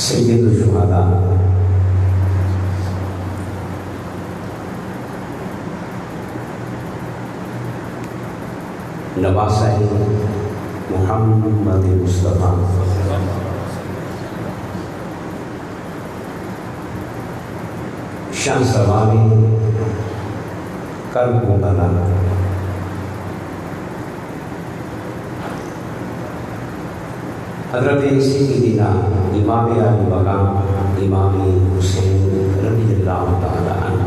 سید الشہداء نواسہ محمد مصطفیٰ شان سواری کرب و بلا حضرت سیدنا امام علی مقام امام حسین رضی اللہ تعالی عنہ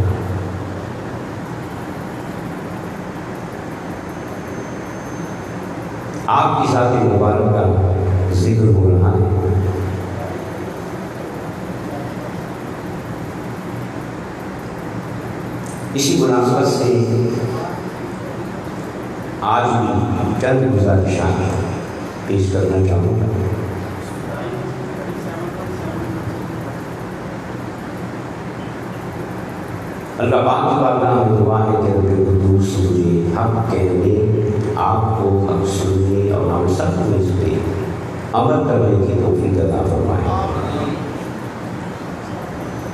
آپ کی ذات مبارک کا ذکر ہو رہا ہے۔ اسی مناسبت سے آج بھی چند گزارشات پیش کرنا چاہوں گا۔ اللہ پاک کی بارگاہ میں دعا ہے کہ رب قدوس مجھے حق کہنے، آپ کو حق سننے اور ہم سب کو اس پہ عمل کرنے کی توفیق عطا فرمائے۔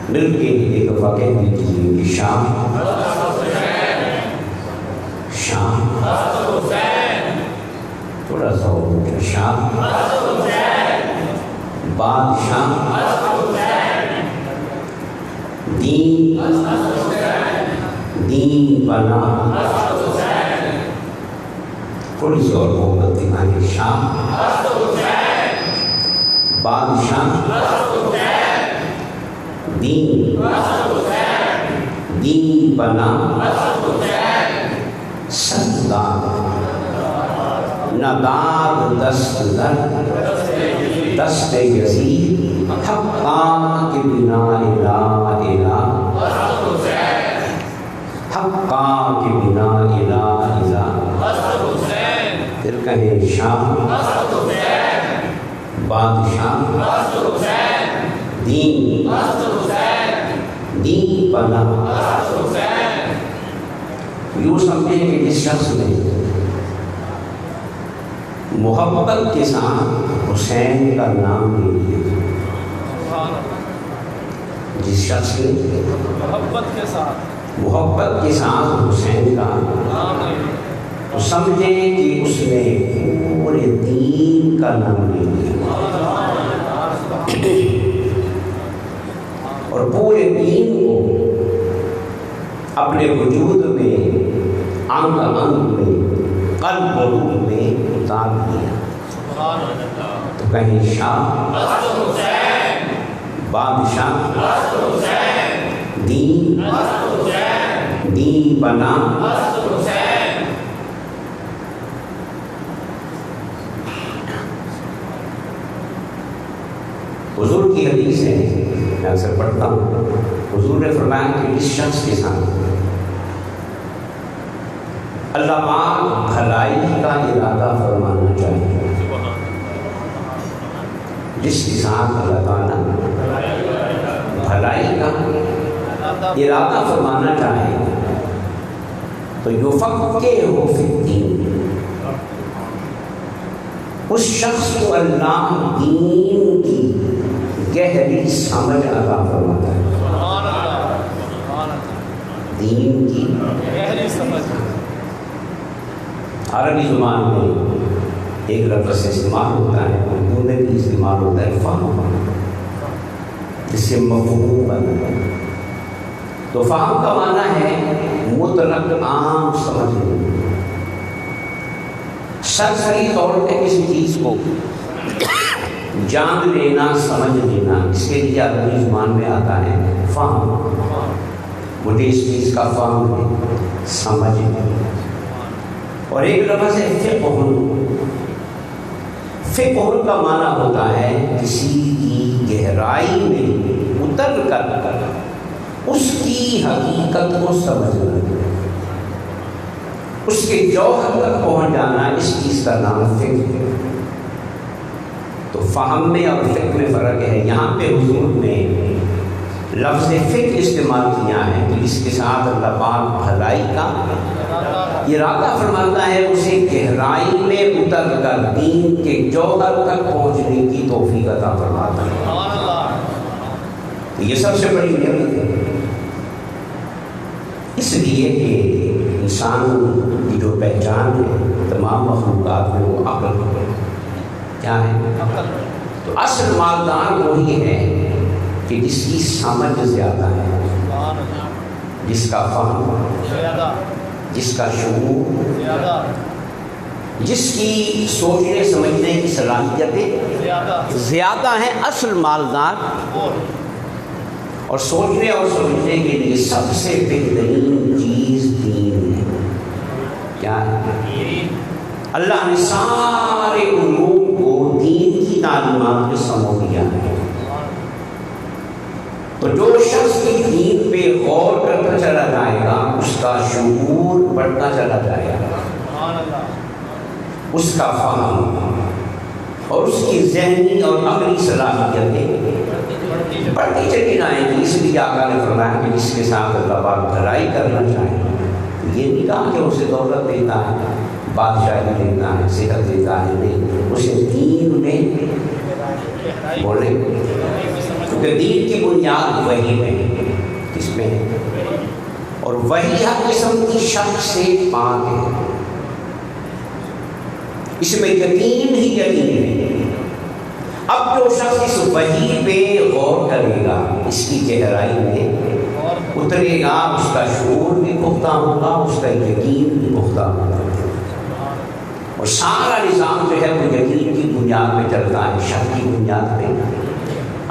مل کے ایک دفعہ کہہ دیجیے کہ شام شام تھوڑا سا ہو گیا، شام بادشاہ دین دین بنا، تھوڑی سی اور محبت دکھائیں، شام بادشاہ دین دین بنا، سردار ندار دست در دست یزید، حقا کے بنا الہ الہ، حقا کے بنا الہ الہ۔ پھر کہیں شام بادشاہ دین دین بنا۔ یوں سمجھیں کہ جس شخص نے محبت کے ساتھ حسین کا نام لے لیا، جس شخص نے محبت کے ساتھ حسین کا نام لے لیا تو سمجھیں کہ اس نے پورے دین کا نام لے لیا، اور پورے دین کو اپنے وجود میں، انگ انگ میں، قلب و روح میں اتار دیا۔ تو کہیں شاہ بادشاہ دین دین بنا، حضور کی حدیث ہے، میں اکثر پڑھتا ہوں، حضور نے فرمایا کہ اس شخص کے ساتھ اللہ پاک بھلائی کا ارادہ فرمانا چاہیے، جس کے ساتھ اللہ تعالیٰ بھلائی کا ارادہ فرمانا چاہے تو یفقہہ فی الدین، اس شخص کو اللہ دین کی گہری سمجھ عطا فرماتا ہے، دین کی گہری سمجھ۔ عربی زبان میں ایک لفظ سے استعمال ہوتا ہے، اردو میں بھی استعمال ہوتا ہے، فہم، جس سے مفہوم بنتا ہے۔ تو فہم کا معنی ہے مطلق عام سمجھنا، سرسری طور پہ کسی چیز کو جان لینا، سمجھ لینا، اس کے لیے عربی زبان میں آتا ہے فہم۔ مجھے اس چیز کا فہم ہے، سمجھ ہے۔ اور ایک لفظ ہے فقہ۔ فقہ کا معنی ہوتا ہے کسی کی گہرائی میں اتر کر اس کی حقیقت کو سمجھنا، اس کے جوہر تک پہنچ جانا، اس چیز کا نام فقہ ہے۔ تو فہم میں اور فقہ میں فرق ہے۔ یہاں پہ حضور نے لفظ فقہ استعمال کیا ہے کہ اس کے ساتھ اللہ پاک بھلائی کا ارادہ فرماتا ہے، اسے گہرائی میں اتر کر دین کے جوہر تک پہنچنے کی توفیق عطا فرماتا ہے۔ تو یہ سب سے بڑی نعمت ہے، اس لیے کہ انسان کی جو پہچان ہے تمام مخلوقات میں وہ عقل کیا ہے؟ تو اصل مالدار وہی ہے کہ جس کی سمجھ زیادہ ہے، جس کا فہم، جس کا شعور، جس کی سوچنے سمجھنے کی صلاحیتیں زیادہ ہیں۔ اصل مالدار اور سوچنے اور سمجھنے کے لیے سب سے بہترین چیز دین ہے۔ کیا ہے؟ اللہ نے سارے علوم کو دین کی تعلیمات میں سمو دیا ہے۔ تو جو شخص کی دین پہ غور کرتا چلا جائے گا اس کا شعور بڑھتا چلا جائے گا، اس کا فہم اور اس کی ذہنی اور عقلی صلاحیتیں بڑھتی چلی جائیں گی۔ اس لیے آقا نے فرمایا کہ جس کے ساتھ اللہ پاک بھلائی کرنا چاہے، یہ نہیں کہا کہ اسے دولت دیتا ہے، بادشاہی دیتا ہے، صحت دیتا ہے، نہیں، اسے دین میں بولے، کیونکہ دین کی بنیاد وحی ہے، کس میں ہے؟ اور وحی ہر قسم کی شک سے پاک ہے، اس میں یقین ہی یقین ہے۔ اب جو شخص اس وحی پہ غور کرے گا، اس کی گہرائی میں اترے گا، اس کا شعور بھی پختہ ہوگا، اس کا یقین بھی پختہ ہوگا، اور سارا نظام جو ہے وہ یقین کی بنیاد پہ چلتا ہے، شک کی بنیاد پہ۔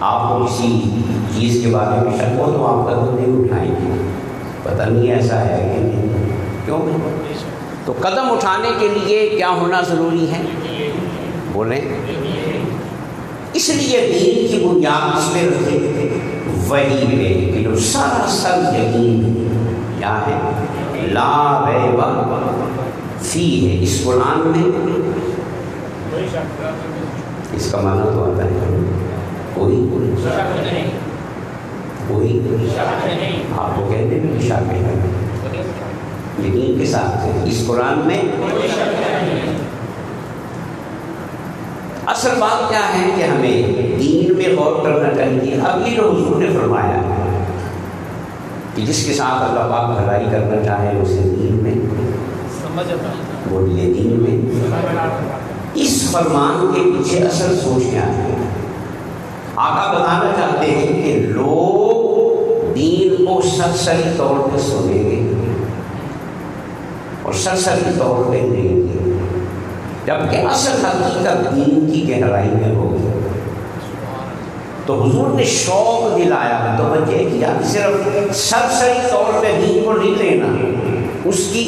آپ کو کسی چیز کے بارے میں شک ہو تو آپ قدم نہیں اٹھائیں گے، پتہ نہیں ایسا ہے کہ نہیں، کیوں؟ تو قدم اٹھانے کے لیے کیا ہونا ضروری ہے؟ بولیں۔ اس لیے دین کی بنیاد اس میں رکھے وحی پہ، کہ جو سراسر یقین کیا ہے؟ لا ریب فیہ ہے۔ اس قرآن میں اس کا معنی تو آتا ہے کوئی آپ کو کہتے ہیں شک ہے، یقین کے ساتھ ہے۔ اس قرآن میں اصل بات کیا ہے کہ ہمیں دین میں غور کرنا چاہیے۔ اب یہ جو حضور نے فرمایا کہ جس کے ساتھ اللہ پاک بھلائی کرنا چاہے اسے دین میں بولیے، دین میں، اس فرمان کے پیچھے اصل سوچ کیا ہے؟ آقا بتانا چاہتے ہیں کہ لوگ دین کو سرسری طور پہ سنیں گے اور سرسری طور پہ لیں گے، جبکہ اصل حقیقت دین کی گہرائی میں ہوگی۔ تو حضور نے شوق دلایا، توجہ کیا کہ صرف سرسری طور پہ دین کو نہیں لینا، اس کی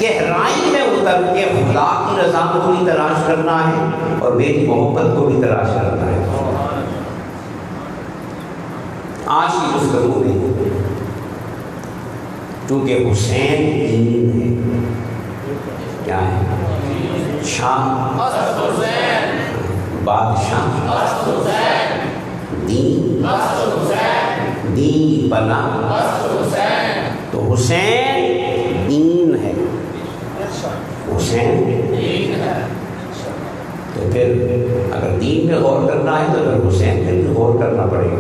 گہرائی میں اتر کے خدا کی رضا کو بھی تلاش کرنا ہے اور میری محبت کو بھی تلاش کرنا ہے۔ آج کی گفتگو میں چونکہ حسین دین ہے، کیا ہے؟ شاہ بادشاہ دین بنا، تو حسین دین ہے، حسین تو پھر اگر دین میں غور کرنا ہے تو پھر حسین پہ بھی غور کرنا پڑے گا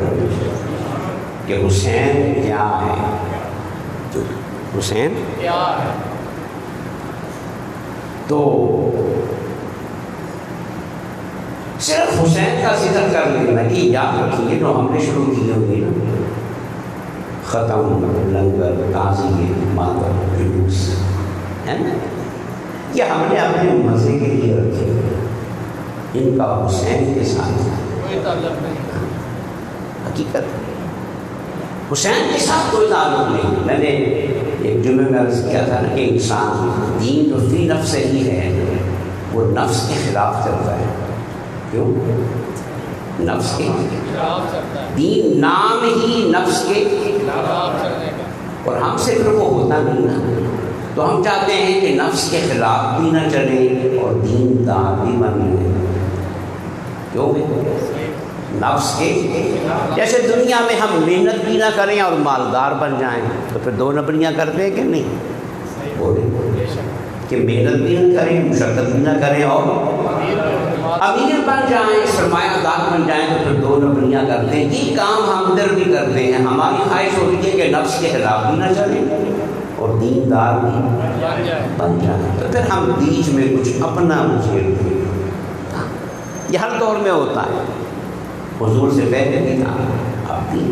کہ حسین کیا ہے، حسین کیا ہے۔ تو صرف حسین کا ذکر کر لینا، یہ یاد رکھیے جو ہم نے شروع کی ہوگی نا، ختم، لنگر، تعزیے، ماتم، جلوس، ہے نا، یہ ہم نے اپنے مزے کے لیے رکھے، ان کا حسین کے ساتھ کوئی تعلق نہیں، حقیقت حسین کے ساتھ کوئی تعلق نہیں۔ میں نے ایک جمعے میں عرض کیا تھا نا کہ انسان دین جو فی نفس ہی ہے وہ نفس کے خلاف چلتا ہے، کیوں؟ نفس کے دین نام ہی نفس کے اور ہم سے پھر وہ ہوتا نہیں نا، تو ہم چاہتے ہیں کہ نفس کے خلاف بھی نہ چلے اور دین دار بھی بن رہے، کیوں؟ نفس کے جیسے دنیا میں ہم محنت بھی نہ کریں اور مالدار بن جائیں تو پھر دو نبریاں کرتے ہیں کہ نہیں؟ بولیں کہ محنت بھی نہ کریں، مشقت بھی نہ کریں اور امیر بن جائیں، سرمایہ دار بن جائیں تو پھر دو نمبریاں کرتے ہیں. یہ کام ہم ادھر بھی کرتے ہیں. ہماری خواہش ہوتی ہے کہ نفس کے خلاف بھی نہ چلیں اور دیندار بھی بن جائیں، تو پھر ہم بیچ میں کچھ اپنا مچھیرتے ہیں. یہ ہر دور میں ہوتا ہے، حضور سے پہلے بھی تھا، اب بھی.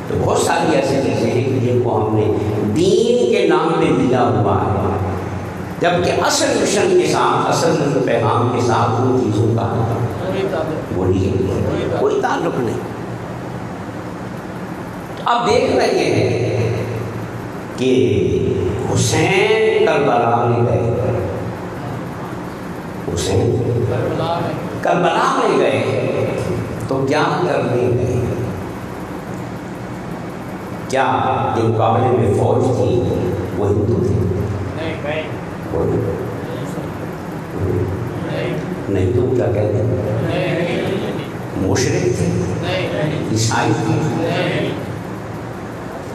تو بہت ساری ایسی چیزیں ہیں کہ جن کو ہم نے دین کے نام پہ دیا ہوا ہے، جبکہ اصل مشن کے ساتھ، اصل پیغام کے ساتھ ان چیزوں کا کوئی تعلق نہیں. اب دیکھ رہے ہیں کہ حسین کربلا میں گئے، حسین کربلا میں گئے تو کیا کرنے گئے؟ کیا جو مقابلے میں فوج تھی وہ ہندو تھی؟ نہیں تو کیا کہتے ہیں؟ مشرک تھے، عیسائی تھے،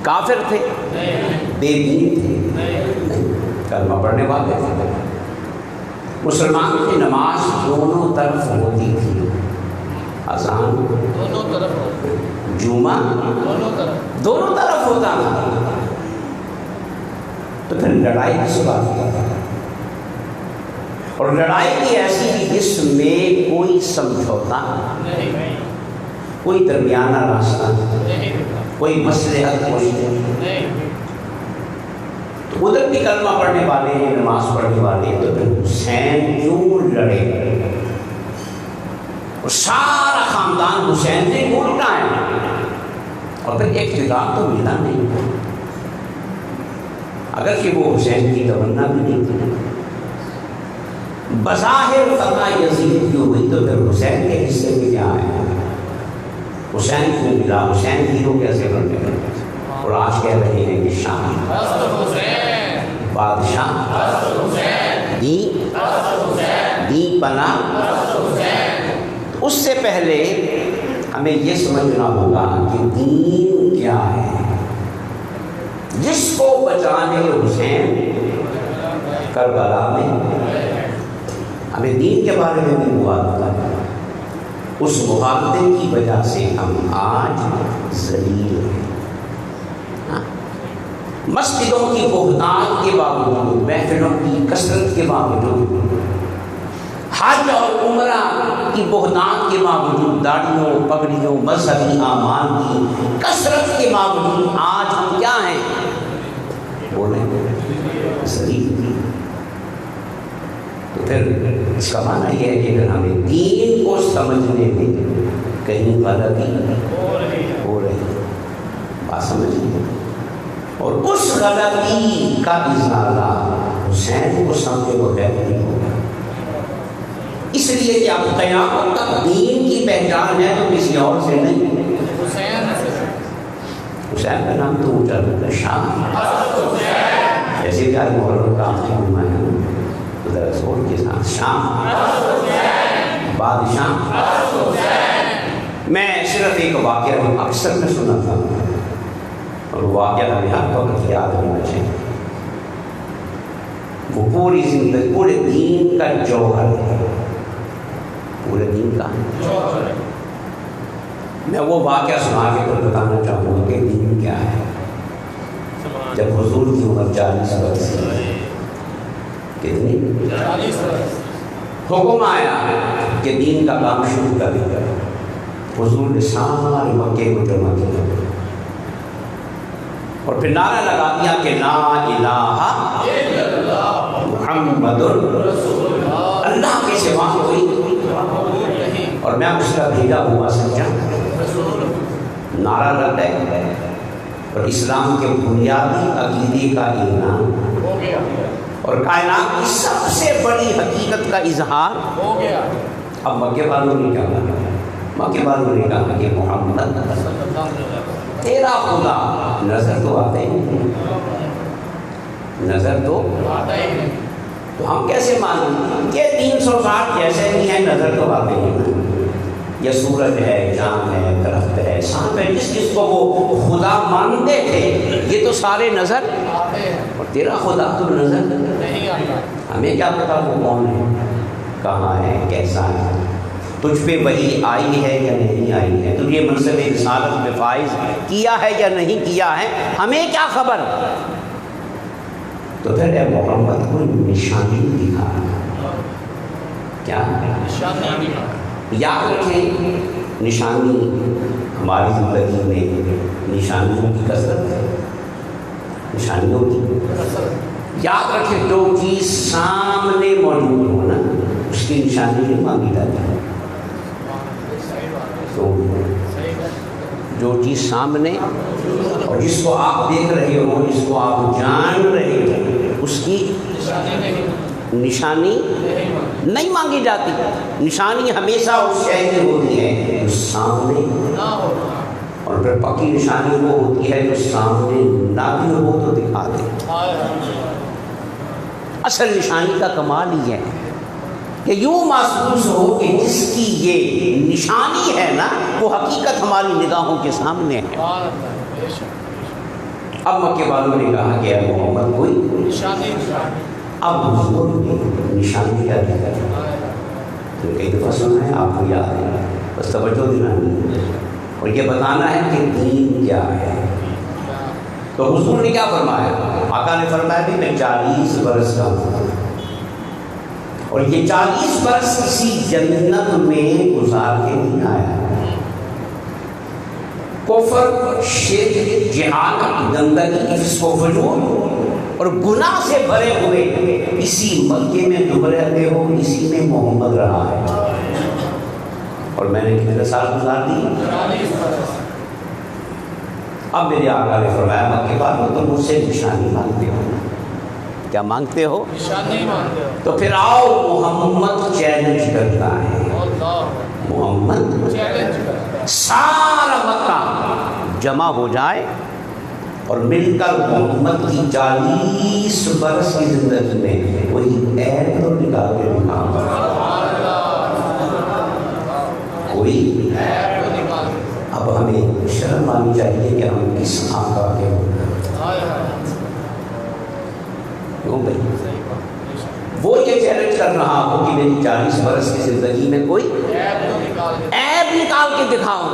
کافر تھے، بے دین تھے؟ نہیں، کلمہ پڑھنے والے تھے، مسلمان کی نماز دونوں طرف ہوتی تھی، اذان دونوں طرف، جمعہ دونوں طرف ہوتا تھا. تو پھر لڑائی کس بات کی؟ اور لڑائی بھی ایسی تھی جس میں کوئی سمجھوتا، کوئی درمیانہ راستہ، کوئی مصلحت نہیں. تو ادھر بھی کلمہ پڑھنے والے ہیں، نماز پڑھنے والے ہیں. تو پھر حسین کیوں لڑے؟ اور سارا خاندان حسین سے بولتا ہے، اور پھر اقتدار تو ملا نہیں. اگر کہ وہ حسین کی تمنا بھی نہیں تھی. بظاہر فتح یزید کی ہوئی تو پھر حسین کے حصے میں کیا ہے؟ حسین کو ملا، حسین ہیرو کیسے بن گئے؟ اور آج کہہ رہے ہیں کہ شاہ بادشاہ دی پناہ. اس سے پہلے ہمیں یہ سمجھنا ہوگا کہ دین کیا ہے. جس کو بچانے حسین کربلا میں، ہمیں دین کے بارے میں بھی مغالطہ ہے. اس مغالطے کی وجہ سے ہم آج ذلیل ہیں. مسجدوں کی بہتات کے باوجود، محفلوں کی کثرت کے باوجود، حج اور عمرہ کی بہتات کے باوجود، داڑھیوں، پگڑیوں، مذہبی اعمال کی کثرت کے باوجود آج ہم کیا ہیں؟ بولیں ذلیل. تو پھر اس کا معنی یہ ہے کہ اگر ہمیں دین کو سمجھنے میں کہیں غلطی ہو رہی ہے، بات سمجھیے، اور اس غلطی کا ازالہ حسین کو سمجھے بغیر نہیں ہوگا. اس لیے کہ اب قیامت تک دین کی پہچان ہے تو کسی اور سے نہیں. حسین کا نام تو اونچا ہوتا ہے، شام. جیسے کہ آج محرم کا آخری جمعہ ہے، ذرا زور کے ساتھ شام، بادشاہ. میں صرف ایک واقعہ اکثر میں سنا تھا، اور واقعہ ہمیں ہر وقت یاد ہونا چاہیے. وہ پوری زندگی، پورے دین کا جوہر ہے، پورے دین کا جوہر. میں وہ واقعہ سنا کے تو بتانا چاہوں گا کہ دین کیا ہے. جب حضور کی عمر 40 برس تھی، کتنی؟ 40 برس. حکم آیا کہ دین کا کام شروع کر دیا. حضور نے سارے مکے کو جمع کیا اور پھر نعرہ لگا دیا کہ لا الہ الا اللہ محمد رسول اللہ، اللہ کے سوا کوئی نہیں اور میں اس کا بھیجا ہوا سچا رسول. نعرہ لگ گئے اور اسلام کے بنیادی عقیدے کا اعلان ہو گیا اور کائنات کی سب سے بڑی حقیقت کا اظہار ہو گیا. اب مکے والوں نے کیا کہا؟ مکے والوں نے کہا کہ محمد تیرا خدا نظر تو آتا ہی نہیں، نظر تو آتا ہی نہیں. تو ہم کیسے مانیں کہ 360 جیسے نہیں ہے، نظر تو آتے ہی نہیں. یہ سورج ہے، چاند ہے، درخت ہے، سانپ ہے، جس جس کو وہ خدا مانتے تھے یہ تو سارے نظر آتے ہیں، اور تیرا خدا تو نظر نہیں آتا. ہمیں کیا پتا وہ کون ہے، کہاں ہے، کیسا ہے. تجھ پہ وحی آئی ہے یا نہیں آئی ہے، تجھے منصب رسالت میں فائز کیا ہے یا نہیں کیا ہے، ہمیں کیا خبر۔ تو پھر اے محمد کو نشانی دکھا، کیا نشانی یاد رکھیں، نشانی ہماری زندگی میں نشانیوں کی کثرت ہے، نشانیوں کی یاد رکھیں، جو چیز سامنے موجود ہو نا اس کی نشانی نہیں مانگی جاتی، تو جو چیز سامنے اور جس کو آپ دیکھ رہے ہو، جس کو آپ جان رہے ہو، اس کی نشانی نہیں مانگی جاتی۔ نشانی ہمیشہ اس شے کی ہوتی ہے جو سامنے، اور پھر پکی نشانی وہ ہوتی ہے جو سامنے نہ بھی ہو تو دکھا دے۔ اصل نشانی کا کمال ہی ہے کہ یوں محسوس ہو کہ جس کی یہ نشانی ہے نا وہ حقیقت ہماری نگاہوں کے سامنے ہے۔ اب مکے والوں نے کہا کہ اے محمد کوئی نشانی، اب حضور نے نشانی کیا دیا، تو کئی دفعہ سنا ہے، آپ کو یاد ہے، بس توجہ دلانی ہے اور یہ بتانا ہے کہ دین کیا ہے۔ تو حضور نے کیا فرمایا؟ آقا نے فرمایا کہ میں 40 برس کا ہوں، اور یہ 40 برس کسی جنت میں گزار کے نہیں آیا۔ کفر، شرک، جہالت، گندگی، فسق و فجور اور گناہ سے بھرے ہوئے اسی مکے میں تم رہتے ہو، اسی میں محمد رہا ہے، اور میں نے کتنے سال گزار دی؟ اب میرے آقا نے فرمایا مکے والوں تم مجھ سے نشانی مانگتے ہو، کیا مانگتے ہو؟ نشانی مانگتے ہو، تو پھر آؤ محمد چیلنج کرتا ہے، محمد سارا مکہ جمع ہو جائے اور مل کر محمد کی 40 برس کی زندگی میں وہی عیب تو نکال کے دکھا، کوئی اب ہمیں شرم آنی چاہیے کہ ہم کس آقا کے کیوں بھائی وہ یہ چیلنج کر رہا ہو کہ میری 40 برس کی زندگی میں کوئی عیب نکال کے دکھاؤ۔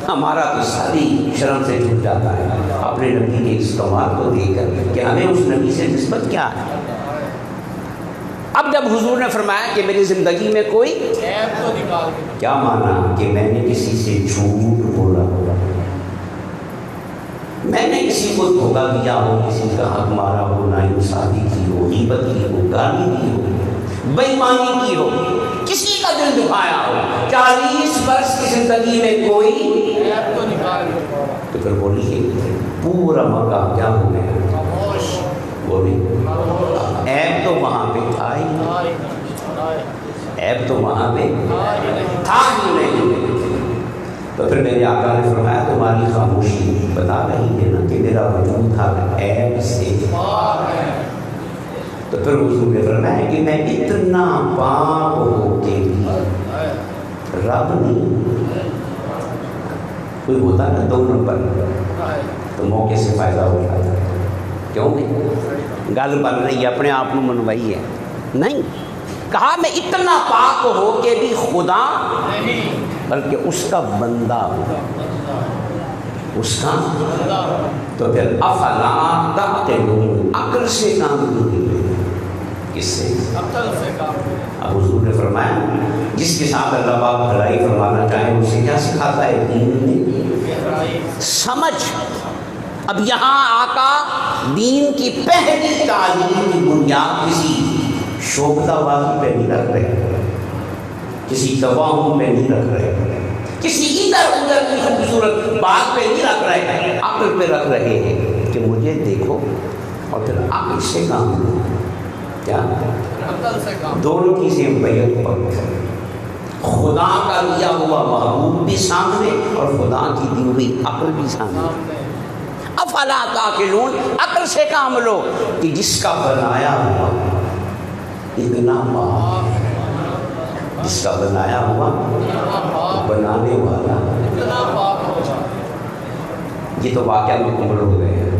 ہمارا تو ساری شرم سے جھک جاتا ہے اپنے نبی کے اس کمال کو دیکھ کر کہ ہمیں اس نبی سے نسبت کیا ہے۔ اب جب حضور نے فرمایا کہ میری زندگی میں کوئی عیب تو نکال، کیا مانا کہ میں نے کسی سے جھوٹ بولا ہوگا، میں نے کسی کو دھوکہ دیا ہو، کسی کا حق مارا ہو، ناانصافی کی ہو، غیبت کی ہو، گالی دی ہو، بے ایمانی کی ہو، کسی کا دل دکھایا ہو، 40 برس کی زندگی میں کوئی عیب تو نکال، تو پھر بولیے پورا مکہ کیا ہو گیا؟ بولی عیب تو وہاں پہ تھا ہی، عیب تو وہاں پہ تھا ہی نہیں۔ تو پھر میرے آقا نے فرمایا تمہاری خاموشی بتا رہی ہے نا کہ میرا وجود تھا عیب سے، تو پھر حضور نے فرمایا کہ میں اتنا پاک ہو کے بھی رب نہیں، کوئی ہوتا نا 2 نمبر تو موقع سے فائدہ ہو جاتا ہے، کیوں نہیں گل بن رہی ہے اپنے آپ کو منوائی ہے، نہیں کہا میں اتنا پاک ہو کے بھی خدا نہیں بلکہ اس کا بندہ ہوں، اس کا، تو پھر افلا تعقلون، عقل سے کام نہیں لے، کس سے؟ عقل سے کام۔ اب حضور نے فرمایا جس کے ساتھ اللہ پاک بھلائی فرمانا چاہے اسے کیا سکھاتا ہے؟ دین میں سمجھ۔ اب یہاں آقا دین کی پہلی تعلیم کی بنیاد کسی شوبدہ بازی پہ نہیں رکھ رہے، کسی تواہم پہ نہیں رکھ رہے، کسی ادھر ادھر کی خوبصورت بات پہ نہیں رکھ رہے، عقل پہ رکھ رہے ہیں کہ مجھے دیکھو اور پھر عقل سے کام لو، کیا عقل سے کام، دونوں چیزیں بیعت پر، خدا کا دیا ہوا محبوب بھی سامنے اور خدا کی دی ہوئی عقل بھی سامنے۔ افلا تعقلون، عقل سے کام لو کہ جس کا بنایا ہوا اتنا پاک، جس کا بنایا ہوا بنانے والا اتنا پاک۔ یہ تو واقعہ مکمل ہو گئے ہیں۔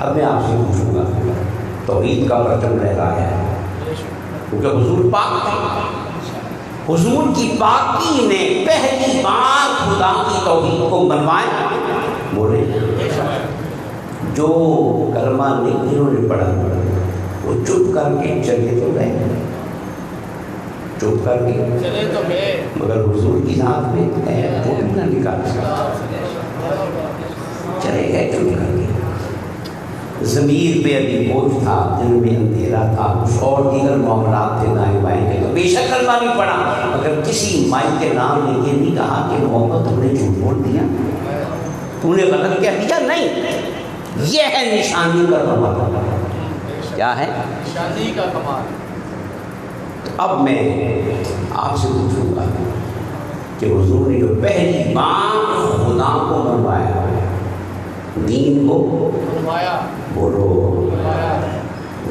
اب میں آپ سے پوچھوں گا توحید کا پرچم لہرایا ہے، کیونکہ حضور پاک تھے. حضور کی پاکی نے پہلی بار خدا کی توحید کو منوایا. بولے جو کلمہ نہیں جنہوں نے پڑھا وہ چپ کر کے چلے تو گئے, چپ کر کے چلے تو گئے, مگر حضور کی ذات میں وہ بھی نہ نکال سکتا, چلے گئے چپ کر کے. ضمیر پہ ابھی بوجھ تھا, دل میں اندھیرا تھا, کچھ اور دیگر معاملات تھے دائیں بائیں کے, تو بے شک کلمہ نہیں پڑھا, مگر کسی مائی کے نام نے یہ نہیں کہا کہ محمد تم نے جھوٹ بول دیا, تم نے غلط کہہ دیا. نہیں, یہ ہے نشانی کا کمال. کیا ہے نشانی کا کمال. اب میں آپ سے پوچھوں گا کہ حضور نے جو پہلی بار خدا کو منوایا, دین کو منوایا, بولو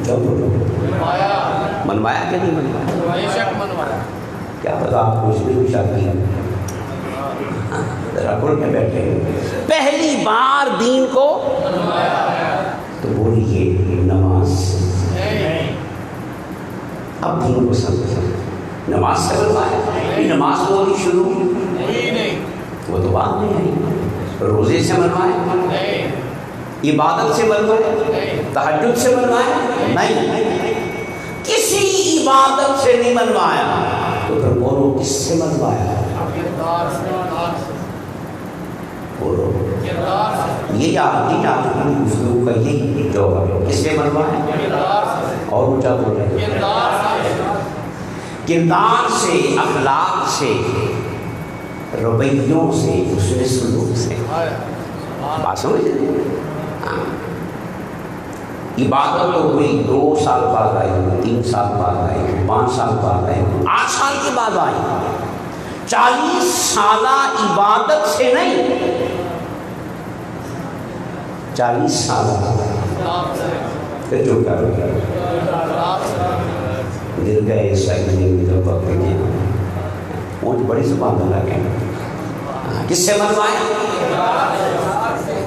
جب بولو منوایا کہ نہیں منوایا؟ بے شک منوایا. کیا پتا آپ کو اس میں بھی شاکی ذرا کھول کے بیٹھے. پہلی بار دین کو منوایا تو بولیے نماز. اب دین کو سمجھ, نماز سے منوایا, نماز کو بھی شروع نہیں, وہ تو بعد میں آئی. روزے سے منوایا, عبادت سے منوایا, تہجد سے منوایا نہیں, کسی عبادت سے نہیں منوایا. تو پھر بولو کس سے منوایا؟ بولو یہ یاد نہیں, آپ پوری گفتگو کا یہی جواب ہے. کس سے منوایا؟ اور اونچا بولے. کردار سے, اخلاق سے, رویوں سے, حسن سلوک سے. بات سمجھ رہے ہیں؟ عبادت تو ہوئی 2 سال بعد آئی, 3 سال بعد آئی, 5 سال بعد آئی, 8 سال کے بعد آئی. 40 سالہ عبادت سے نہیں, 40 سالہ پھر جو کر گر گئے سجدے میں جب وقت کے وہ بڑی زبان اللہ کے. کس سے منوایا؟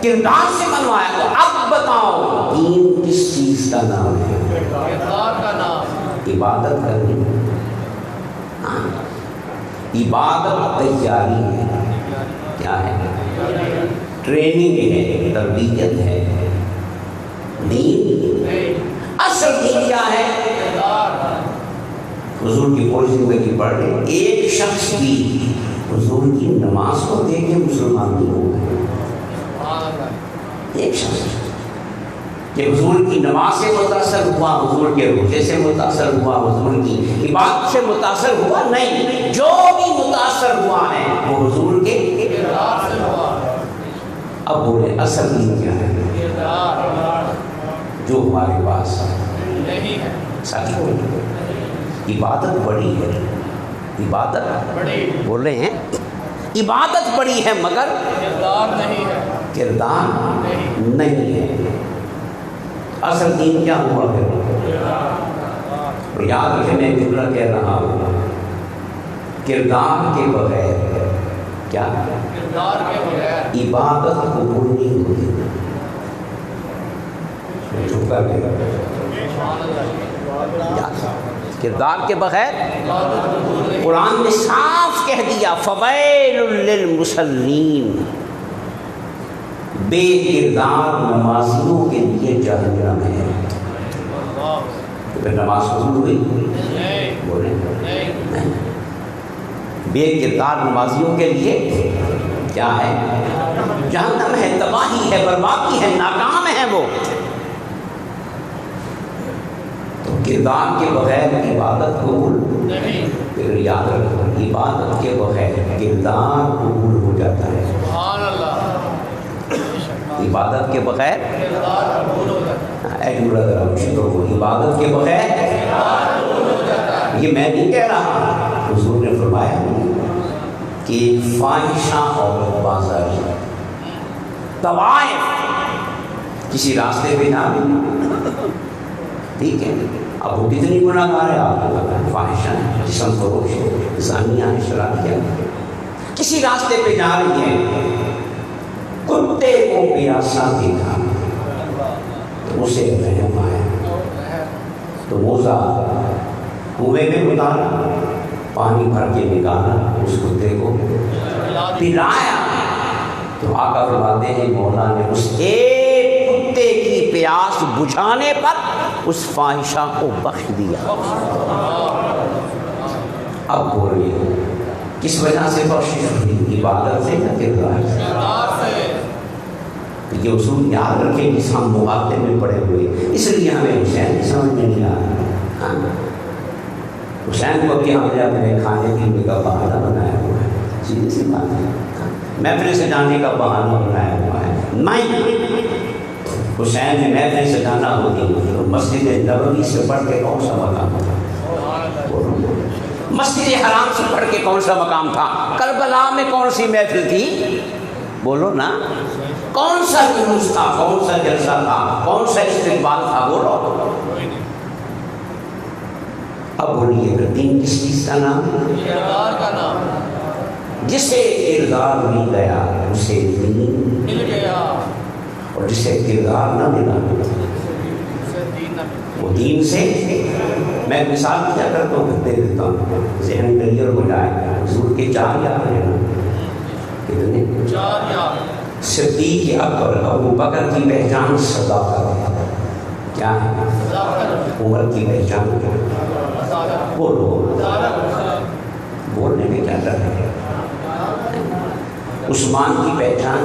کردار سے منوایا. تو اب بتاؤ دین کس چیز کا نام ہے؟ کردار کا نام. عبادت کرنی, عبادت تیاری ہے. کیا ہے؟ ٹریننگ ہے, تربیت ہے. دین اصل دین کیا ہے؟ حضور کی پوری زندگی پڑھ لیں, ایک شخص بھی حضور کی نماز کو دیکھ کے مسلمان نہیں ہوگا. ایک شخص کہ حضور کی نماز سے متاثر ہوا, حضور کے روزے سے متاثر ہوا, حضور کی عبادت سے متاثر ہوا نہیں. جو بھی متاثر ہوا ہے وہ حضور کے کردار سے ہوا. اب بولے اصل دین کیا ہے؟ جو ہمارے پاس نہیں ہے. سچ بولے, عبادت بڑی ہے, عبادت بڑی, بول رہے ہیں عبادت بڑی ہے مگر کردار نہیں ہے. کردار نہیں ہے. اصل دین کیا ہوا پھر؟ اور یاد رکھیں میں جملہ کہہ رہا ہوں, کردار کے بغیر کیا؟ کردار کے بغیر عبادت قبول نہیں ہوتی. کردار کے بغیر, قرآن نے صاف کہہ دیا فویل للمصلین, بے کردار نمازیوں کے لیے جہنم ہے. پھر نماز قبول ہوئی؟ بولے نہیں. بے کردار نمازیوں کے لیے کیا ہے؟ جہنم ہے, تباہی ہے, بربادی ہے, ناکام ہے وہ. کردار کے بغیر عبادت قبول نہیں. پھر یاد رکھو عبادت کے بغیر کردار قبول ہو جاتا ہے. سبحان اللہ. عبادت کے بغیر کردار قبول ہو جاتا ہے. عبادت کے بغیر کردار قبول ہو جاتا ہے. یہ میں نہیں کہہ رہا, حضور نے فرمایا کہ فاحشہ عورت بازاری, طوائف کسی راستے پہ نہ بھی, ٹھیک ہے, اب وہ کتنی گناہ گار ہے آپ کو پتا ہے, فاحشہ ہے, جسم فروش ہے, زانیہ ہے, شرابیہ ہے, کسی راستے پہ جا رہی ہے, کتے کو پیاسا دیکھا تو اسے رحم آیا, تو موزہ کنویں میں اتارا، پانی بھر کے نکالا، اس کتے کو پلایا، تو آقا فرماتے ہیں مولا نے اس ایک کتے کی پیاس بجھانے پر اس فاحشہ کو بخش دیا۔ اب بولیے کس وجہ سے بخشش ہوئی؟ عبادت سے یا کردار سے؟ یہ اصول یاد رکھیں جس ہم مقابلے میں پڑے ہوئے، اس لیے ہمیں حسین کی سمجھ میں نہیں آیا۔ حسین کو کیا ہم نے اپنے کھانے پینے کا بہانہ بنایا ہوا ہے، سیدھی سی بات ہے، محفل سجانے کا بہانہ بنایا ہوا ہے۔ نہیں، حسین نے محفل سجانا ہوتی تو مسجد نبوی سے پڑھ کے کون سا مقام تھا؟ مسجد حرام سے پڑھ کے کون سا مقام تھا؟ کربلا میں کون سی محفل تھی؟ بولو نا، کون سا جلوس تھا، کون سا جلسہ تھا، کون سا استقبال تھا؟ بولو۔ اب بولیے کہ دین کس چیز کا نام ہے؟ کردار کا نام۔ جسے کردار مل گیا اسے دین مل گیا، اور جسے کردار نہ ملا وہ دین سے۔ میں مثال کیا کرتا ہوں، دے دیتا ہوں، ذہن کلیئر ہو جائے۔ حضور کے 4 یار ہیں نا، کتنے؟ 4 یار۔ صدیق اکبر ابو بکر کی پہچان صداقت کیا ہے؟ عمر کی پہچان بولو، بولنے میں کیا ڈر ہے؟ عثمان کی پہچان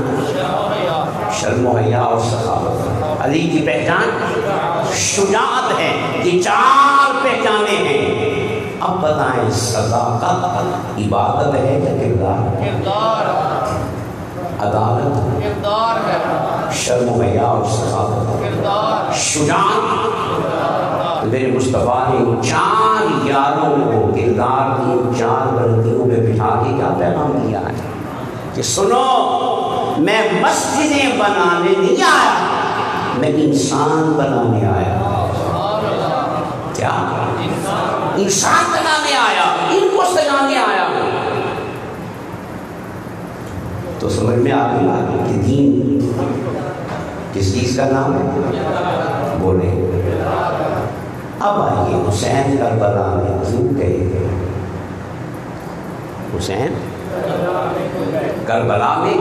شرم و حیا اور سخاوت، علی کی پہچان شجاعت ہے۔ یہ 4 پہچانے ہیں۔ اب بتائیں صداقت عبادت ہے یا کردار؟ کردار۔ عدالت کردار ہے، شرم و حیا اور سخاوت کردار، شجاعت۔ میرے مصطفیٰ نے 4 یاروں کو کردار کی 4 بلندیوں میں بٹھا کے کیا پیغام دیا ہے کہ سنو، میں مسجدیں بنانے نہیں آیا، میں انسان بنانے آیا۔ کیا؟ انسان بنانے آیا، ان کو سجانے آیا۔ تو سمجھ میں آ گیا کہ دین کس چیز کا نام ہے؟ بولے۔ اب آئیے حسین کربلا میں کیوں گئے؟ حسین کربلا میں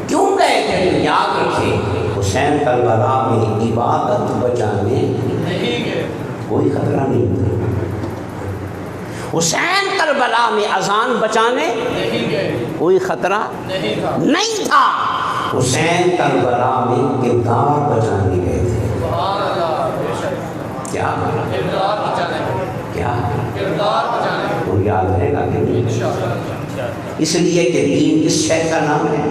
کیوں گئے تھے؟ یاد رکھیں، حسین کربلا میں عبادت بچانے نہیں گئے، کوئی خطرہ نہیں تھا۔ حسین کربلا میں اذان بچانے نہیں گئے، کوئی خطرہ نہیں تھا۔ حسین کربلا میں کردار بچانے گئے تھے۔ کیا کیا وہ یاد رہے گا کہ نہیں؟ اس لیے کہ دین اس شے کا نام ہے،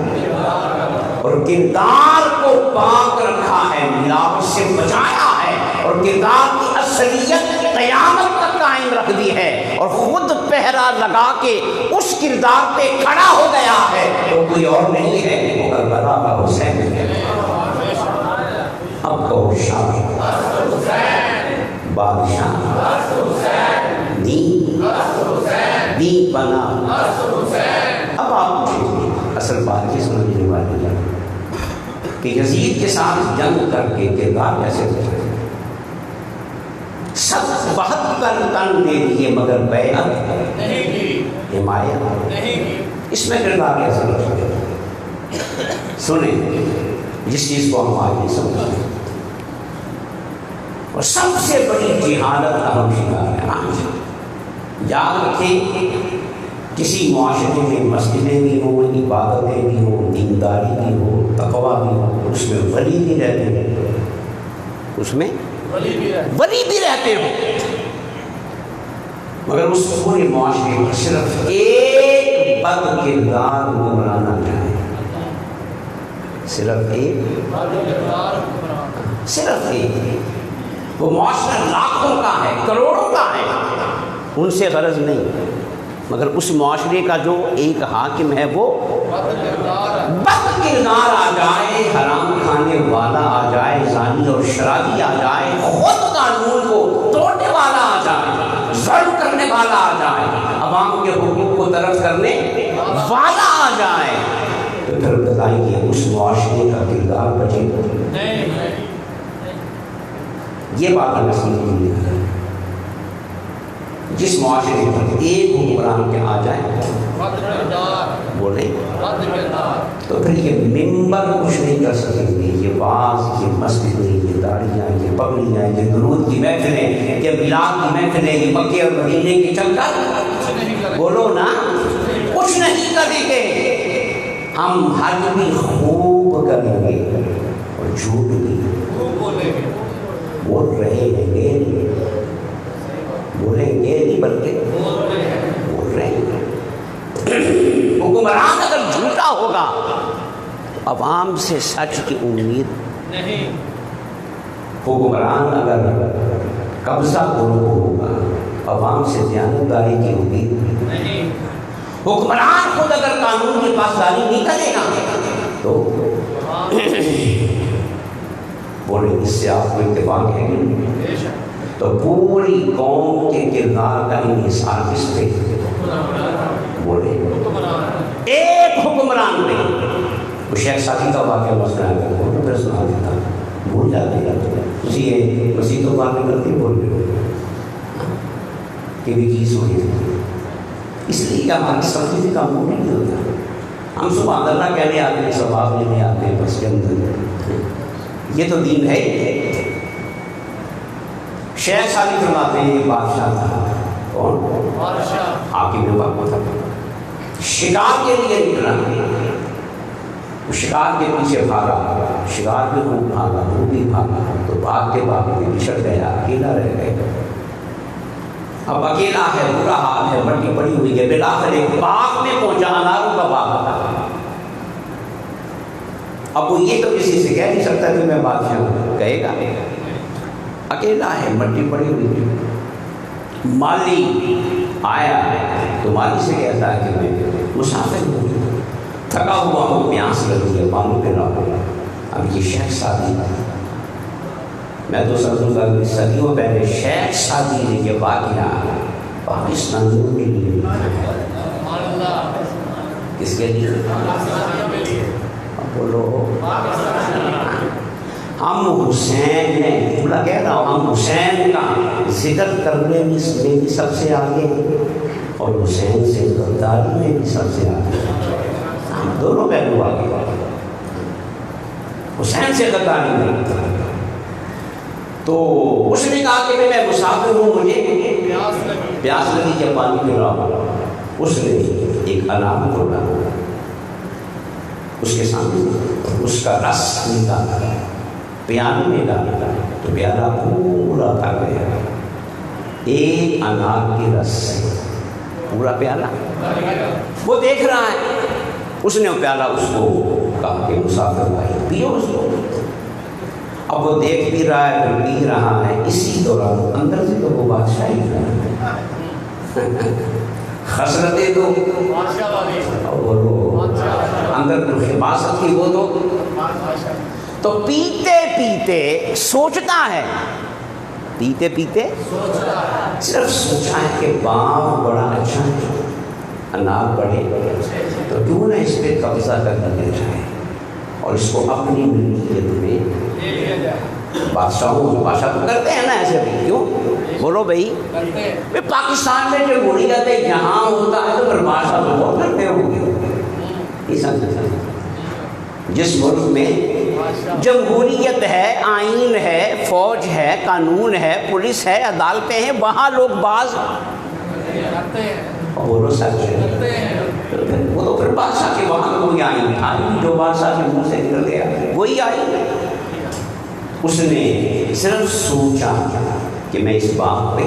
اور کردار کو پاک رکھا ہے، ملاوٹ سے بچایا ہے، اور کردار کی اصلیت قیامت تک قائم رکھ دی ہے، اور خود پہرا لگا کے اس کردار پہ کھڑا ہو گیا ہے۔ تو کوئی اور نہیں ہے، وہ کربلا کا حسین ہے۔ اب کہو شاہ بادشاہ دین بنا۔ اب آپ اصل بات یہ سمجھنے والی ہے کہ یزید کے ساتھ جنگ کر کے کردار کیسے بچائے؟ 72 تن دے دیے مگر بیعت نہیں کی، حمایت نہیں کی، اس میں کردار کیسے بچائے؟ سنیں جس چیز کو ہم آج نہیں سمجھتے، اور سب سے بڑی جہالت اہم شکار ہے۔ یاد رکھیں، کسی معاشرے میں مسجدیں بھی ہوں، عبادتیں بھی ہوں، دینداری بھی ہو، تقویٰ بھی ہو، اس میں ولی بھی رہتے ہیں، اس میں ولی بھی رہتے ہوں، مگر اس پورے معاشرے میں صرف ایک بد کردار حکمران آ جائے، صرف ایک، وہ معاشرہ لاکھوں کا ہے، کروڑوں کا ہے، ان سے غرض نہیں، مگر اس معاشرے کا جو ایک حاکم ہے وہ بد کردار آ جائے، حرام کھانے والا آ جائے، زانی اور شرابی آ جائے، خود قانون کو توڑنے والا آ جائے، ظلم کرنے والا آ جائے، عوام کے حقوق کو طرف کرنے والا آ جائے، تو پھر بتائیے اس معاشرے کا کردار بچے گا؟ یہ بات ہمیں سمجھ نہیں آ رہی۔ جس معاشرے میں ایک حکمران کے آ جائے بولے تو پھر یہ ممبر کچھ نہیں کر سکیں گے، یہ واعظ، یہ مسجدیں، یہ داڑیاں، یہ پگڑیاں، یہ درود کی محفلیں، یہ میلاد کی محفلیں، یہ مکے اور مدینے کی چکر، بولو نا، کچھ نہیں کریں گے۔ ہم حج بھی خوب کریں گے اور جھوٹ بھی بول رہے ہیں، بولیں گے نہیں بلکہ بول رہے ہیں۔ حکمران اگر جھوٹا ہوگا تو عوام سے سچ کی امید نہیں، حکمران اگر قبضہ گروہ ہوگا عوام سے دیانتداری کی امید نہیں، حکمران خود اگر قانون کی پاسداری نہیں کرے گا تو بولے اس سے آپ کو اتفاق ہے نہیں، تو پوری قوم کے کردار کا انحصار کس پہ؟ بولے ایک حکمران نے وہ شیخ سادی کا واقعہ مسئلہ ہے، پھر سنا دیتا بھول جاتے ہیں اسی مسیح تو بات کرتے بول رہے کہ بھی چیز ہوئی ہے، اس لیے کہ ہماری سمجھنے کا منہ نہیں ہوتا، ہم سبحان اللہ کہنے آتے ہیں، ثواب لینے آتے ہیں، بس کے اندر یہ تو دین ہے۔ شیخ سادی فرماتے ہیں یہ بادشاہ تھا، کون؟ حاکم وقت تھا، شکار کے لیے نکلا، شکار کے پیچھے بھاگا، شکار میں خوب بھاگا، وہ بھی بھاگا، تو بھاگتے بھاگتے بچھڑ گیا، اکیلا رہ گیا، اب اکیلا ہے، برا حال ہے، مٹی پڑی ہوئی ہے، بالآخر ایک باغ میں پہنچا، اناروں کا باغ تھا۔ اب وہ یہ تو کسی سے کہہ نہیں سکتا کہ میں بادشاہ ہوں، کہے گا، اکیلا ہے، مٹی پڑی ہوئی ہے، مالی آیا تو مالی سے کہتا ہے کہ میں مسافر ہوں، تھکا ہوا ہوں، پیاس لگی ہے، پانی پینا ہوگا۔ اب یہ شیخ سادی، میں تو سمجھوں گا صدیوں پہلے شیخ سادی نے یہ واقعہ پاکستانیوں کے لیے، کس کے لیے؟ اب بولو، ہم حسین ہیں، بولا کہہ رہا ہوں، ہم حسین کا ذکر کرنے میں بھی سب سے آگے ہیں اور حسین سے غداری میں بھی سب سے آگے ہیں، ہم دونوں پہلو آگے ہیں، حسین سے غداری میں۔ تو اس نے کہا کہ میں مسافر ہوں، مجھے پیاس لگی، جب پانی پی رہا ہوں، اس نے ایک انار کھولا، اس کے سامنے اس کا رس نکالا، پیالے میں ڈالا تو پیالہ پورا کر گیا، ایک انار کے رس سے پورا پیالہ، وہ دیکھ رہا ہے، اس نے پیالہ اس کو کہا کہ مسافر بھائی پیو اس کو، اب وہ دیکھ بھی رہا ہے، پھر پی رہا ہے، اسی دوران اندر سے تو وہ بادشاہ ہی رہا خسرتیں تو اور وہ اندر تو خباست کی، وہ تو پیتے پیتے سوچتا ہے، پیتے پیتے صرف سوچا ہے کہ باغ بڑا اچھا ہے، انار بڑے، تو کیوں نہ اس پہ قبضہ کر لیا جائے اور اس کو اپنی ملکیت میں بادشاہ تو کرتے ہیں نا ایسے بھی، کیوں بولو بھائی، پاکستان میں جمہوریت یہاں ہوتا ہے تو پھر بادشاہ تو بہت کرتے ہوں گے، جس ملک میں جمہوریت ہے، آئین ہے، فوج ہے، قانون ہے، پولیس ہے، عدالتیں ہیں، وہاں لوگ باز بولو سچ ہے، وہ تو پھر بادشاہ کے وہاں کوئی آئین تھا، جو بادشاہ کے منہ سے نکل گیا وہی آئین ہے۔ اس نے صرف سوچا کہ میں اس بات پہ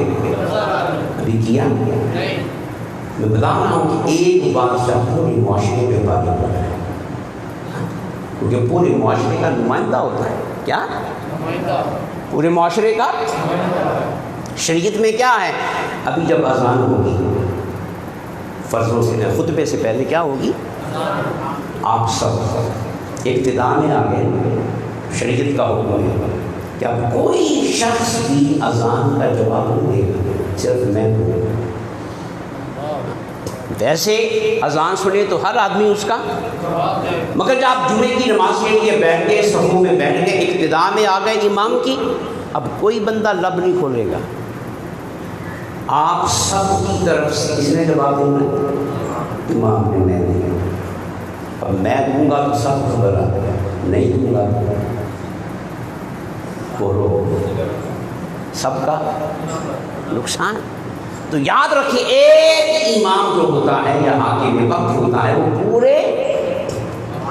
ابھی کیا، میں بتا رہا ہوں کہ ایک بادشاہ پورے معاشرے پہ غالب ہوتا ہے، کیونکہ پورے معاشرے کا نمائندہ ہوتا ہے، کیا پورے معاشرے کا۔ شریعت میں کیا ہے، ابھی جب اذان ہوگی فرضوں سے خطبے سے پہلے کیا ہوگی، آپ سب ابتدا میں آ گئے، شریعت کا حکم ہے کہ اب کوئی شخص بھی اذان کا جواب نہیں دے گا، صرف میں ہوں۔ ویسے اذان سنے تو ہر آدمی اس کا، مگر جب آپ جمعے کی نماز کے لیے بیٹھ گئے، صفوں میں بیٹھ گئے، ابتدا میں آ گئے امام کی، اب کوئی بندہ لب نہیں کھولے گا، آپ سب کی طرف سے کس نے جواب دینا؟ امام نے، میں نے۔ اب میں دوں گا تو سب خبر آ گیا، نہیں دوں گا بولو سب کا نقصان۔ تو یاد رکھیں ایک امام جو ہوتا ہے یا حاکم وقت ہوتا ہے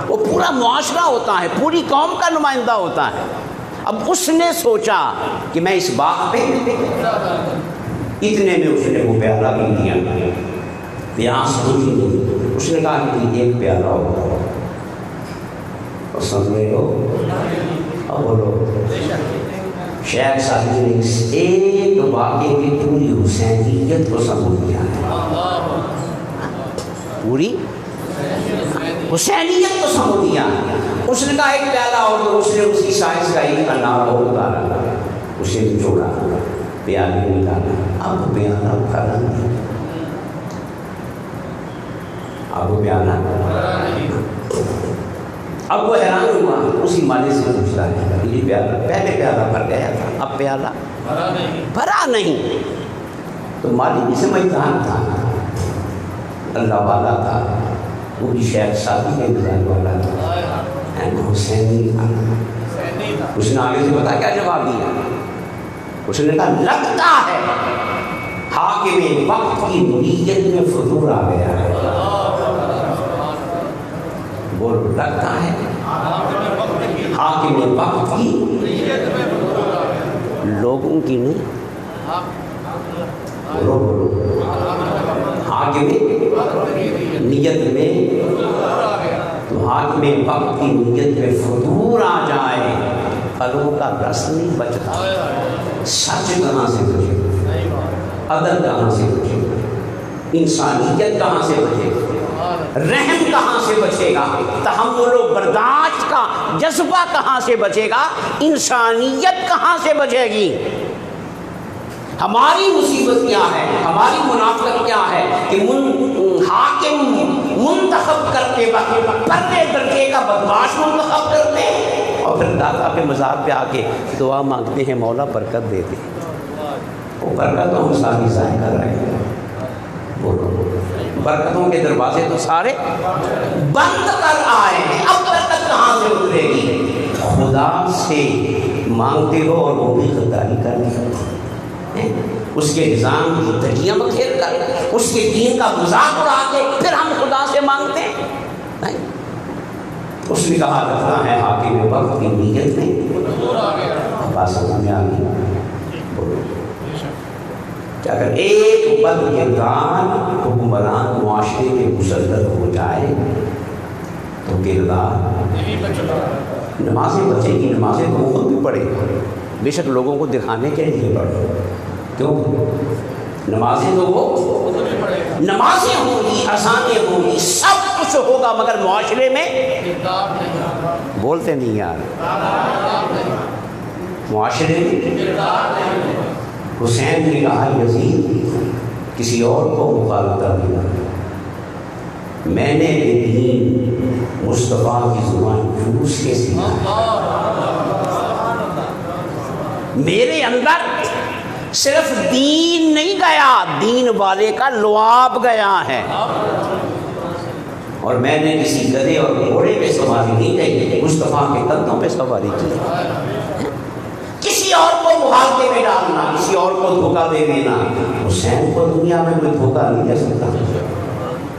وہ پورا معاشرہ ہوتا ہے، پوری قوم کا نمائندہ ہوتا ہے۔ اب اس نے سوچا کہ میں اس بات پہ اتنے میں اس نے وہ پیالہ بھی دیا، پیاس بجھی نہیں، اس نے کہا کہ ایک پیالہ ہوگا، اور سمجھ رہے ہو؟ اب بولو شیخ صاحب نے اس ایک واقعے کی پوری حسینیت کو سمجھ لیا ہے، پوری حسینیت کو سمجھ لیا۔ اس نے کہا ایک پیالہ اور تو اس نے اسی سائز کا ایک انار اور اتارا، اسے جوڑا، پیالے میں ڈالا، اب پیالہ اٹھانا نہیں، اب پیالہ، اب وہ حیران ہوا، اسی مالک سے پوچھتا ہے یہ پیالہ، پہلے پیالہ بھر گیا تھا، اب پیالہ بھرا نہیں۔ تو مالک بھی سمجھدار تھا، اللہ والا تھا، وہ بھی شیخ شادی کے مزاج والا تھا، حسینی تھا۔ اس نے آگے سے پتا کیا جواب دیا؟ اس نے کہا لگتا ہے حاکم وقت کی نیت میں فضول آ گیا ہے۔ بولو لگتا ہے حاکم وقت کی، لوگوں کی نہیں، بولو بولو حاکم نیت میں، تو حاکم وقت کی نیت میں فطور آ جائے، پھلوں کا رس نہیں بچتا۔ سچ کہاں سے بچے گا؟ عدل کہاں سے بچے گا؟ انسانیت کہاں سے بچے گا؟ رحم کہاں سے بچے گا؟ تحمل و برداشت کا جذبہ کہاں سے بچے گا؟ انسانیت کہاں سے بچے گی؟ ہماری مصیبت کیا ہے، ہماری منافقت کیا ہے کہ حاکم منتخب کرتے وقت پردے درجے کا بدماش منتخب کرتے ہیں، اور پھر داتا پہ مزار پہ آ کے دعا مانگتے ہیں مولا برکت دے دے۔ وہ برکت تو ہم ساری ضائع کر رہے ہیں، بولو برکتوں کے دروازے تو سارے بند کر آئے ہیں، اب برکت کہاں سے اترے گی؟ خدا سے مانگتے ہو اور وہ بھی غداری کر دی، اس کے نظام کی دھجیاں بکھیر کر، اس کے دین کا مذاق اڑا کے پھر ہم خدا سے مانگتے ہیں نہیں۔ اس نے کہا لگتا ہے حاکم وقت کی نیت میں بات سمجھ میں آ گئی۔ بولو کہ اگر ایک بد کردار حکمران معاشرے کے مسلط ہو جائے تو کردار نمازیں بچے گی، نمازیں تو وہ خود بھی پڑھے گا، بے شک لوگوں کو دکھانے کے لیے پڑھو، کیوں؟ نمازیں تو وہ نمازیں ہوں گی، اذانیں ہوں گی، سب کچھ ہوگا، مگر معاشرے میں بولتے نہیں یار، معاشرے میں۔ حسین نے کہا یزید کسی اور کو مخالف کر دیا، میں نے دین مصطفیٰ کی زبان جلوس کے سیکھا، میرے اندر صرف دین نہیں گیا، دین والے کا لعاب گیا ہے، اور میں نے کسی گدھے اور گھوڑے پہ سواری نہیں کی، مصطفیٰ کے قدموں پہ سواری کی۔ کسی اور کو محاذے میں ڈالنا، کسی اور کو دھوکہ دے دینا، حسین کو دنیا میں کوئی دھوکہ نہیں دے سکتا۔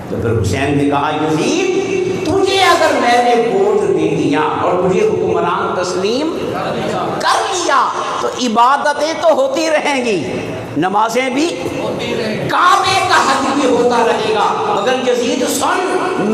تو پھر حسین نے کہا یزید تجھے اگر میں نے ووٹ دے دیا اور تجھے حکمران تسلیم کر لیا تو عبادتیں تو ہوتی رہیں گی، نمازیں بھی، کعبے کا حج بھی ہوتا رہے گا، مگر یزید سن،